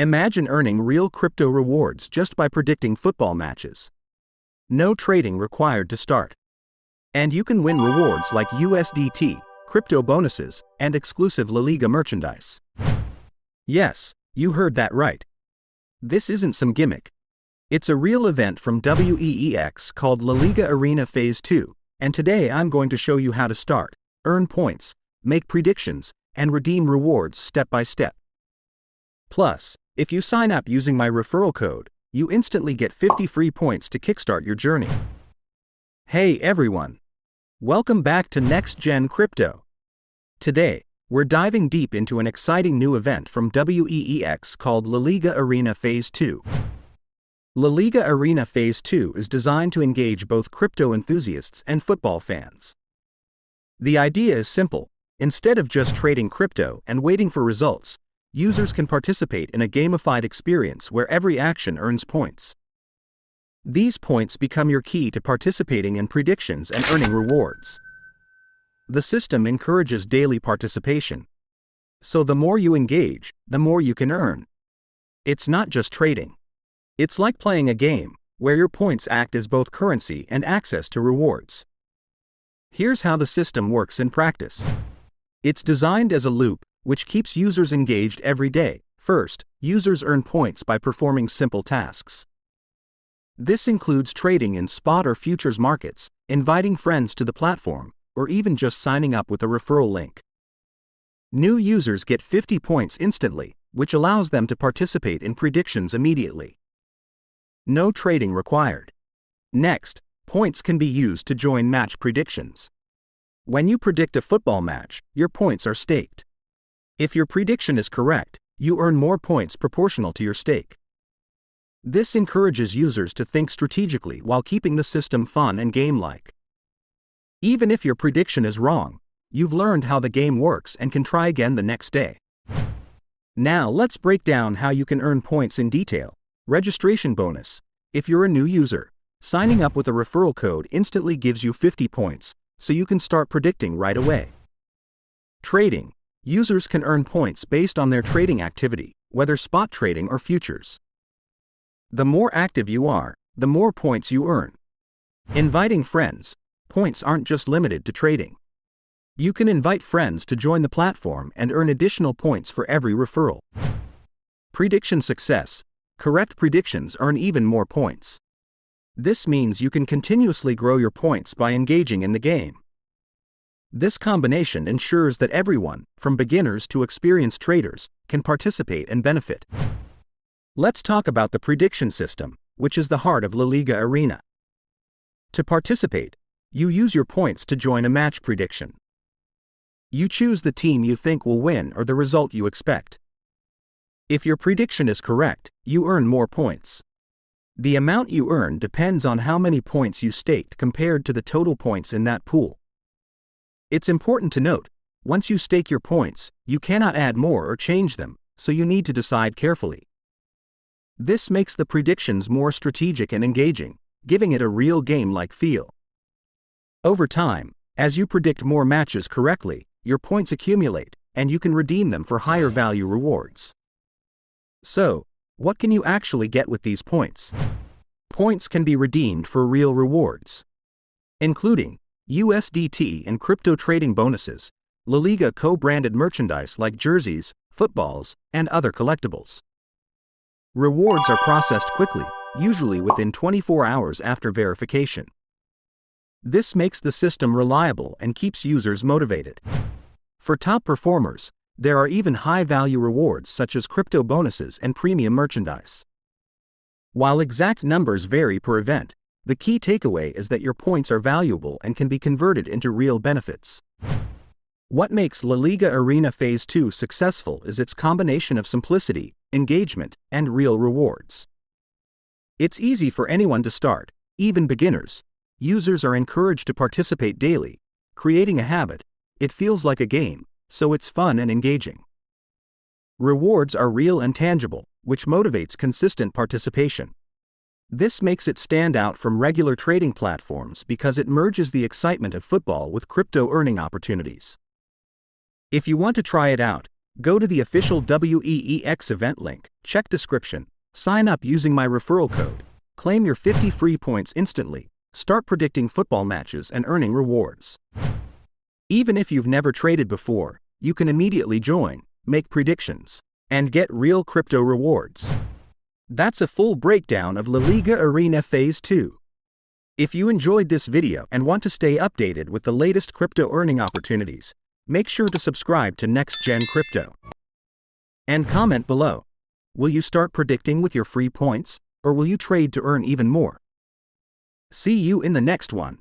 Imagine earning real crypto rewards just by predicting football matches. No trading required to start. And you can win rewards like USDT, crypto bonuses, and exclusive La Liga merchandise. Yes, you heard that right. This isn't some gimmick. It's a real event from WEEX called La Liga Arena Phase 2, and today I'm going to show you how to start, earn points, make predictions, and redeem rewards step by step. Plus, if you sign up using my referral code, you instantly get 50 free points to kickstart your journey. Hey everyone! Welcome back to Next Gen Crypto. Today, we're diving deep into an exciting new event from WEEX called La Liga Arena Phase 2. La Liga Arena Phase 2 is designed to engage both crypto enthusiasts and football fans. The idea is simple. Instead of just trading crypto and waiting for results, users can participate in a gamified experience where every action earns points. These points become your key to participating in predictions and earning rewards. The system encourages daily participation. So the more you engage, the more you can earn. It's not just trading. It's like playing a game, where your points act as both currency and access to rewards. Here's how the system works in practice. It's designed as a loop, which keeps users engaged every day. First, users earn points by performing simple tasks. This includes trading in spot or futures markets, inviting friends to the platform, or even just signing up with a referral link. New users get 50 points instantly, which allows them to participate in predictions immediately. No trading required. Next, points can be used to join match predictions. When you predict a football match, your points are staked. If your prediction is correct, you earn more points proportional to your stake. This encourages users to think strategically while keeping the system fun and game-like. Even if your prediction is wrong, you've learned how the game works and can try again the next day. Now let's break down how you can earn points in detail. Registration bonus. If you're a new user, signing up with a referral code instantly gives you 50 points, so you can start predicting right away. Trading. Users can earn points based on their trading activity, whether spot trading or futures. The more active you are, the more points you earn. Inviting friends. Points aren't just limited to trading. You can invite friends to join the platform and earn additional points for every referral. Prediction success. Correct predictions earn even more points. This means you can continuously grow your points by engaging in the game. This combination ensures that everyone, from beginners to experienced traders, can participate and benefit. Let's talk about the prediction system, which is the heart of La Liga Arena. To participate, you use your points to join a match prediction. You choose the team you think will win or the result you expect. If your prediction is correct, you earn more points. The amount you earn depends on how many points you staked compared to the total points in that pool. It's important to note, once you stake your points, you cannot add more or change them, so you need to decide carefully. This makes the predictions more strategic and engaging, giving it a real game-like feel. Over time, as you predict more matches correctly, your points accumulate, and you can redeem them for higher value rewards. So, what can you actually get with these points? Points can be redeemed for real rewards, including USDT and crypto trading bonuses, La Liga co-branded merchandise like jerseys, footballs, and other collectibles. Rewards are processed quickly, usually within 24 hours after verification. This makes the system reliable and keeps users motivated. For top performers, there are even high-value rewards such as crypto bonuses and premium merchandise. While exact numbers vary per event, the key takeaway is that your points are valuable and can be converted into real benefits. What makes La Liga Arena Phase 2 successful is its combination of simplicity, engagement, and real rewards. It's easy for anyone to start, even beginners. Users are encouraged to participate daily, creating a habit. It feels like a game, so it's fun and engaging. Rewards are real and tangible, which motivates consistent participation. This makes it stand out from regular trading platforms because it merges the excitement of football with crypto earning opportunities. If you want to try it out, Go to the official WEEX event link, check description, sign up using my referral code, claim your 50 free points instantly, start predicting football matches and earning rewards. Even if you've never traded before, you can immediately join, make predictions, and get real crypto rewards. That's a full breakdown of La Liga Arena Phase 2. If you enjoyed this video and want to stay updated with the latest crypto earning opportunities, make sure to subscribe to Next Gen Crypto. And comment below. Will you start predicting with your free points, or will you trade to earn even more? See you in the next one.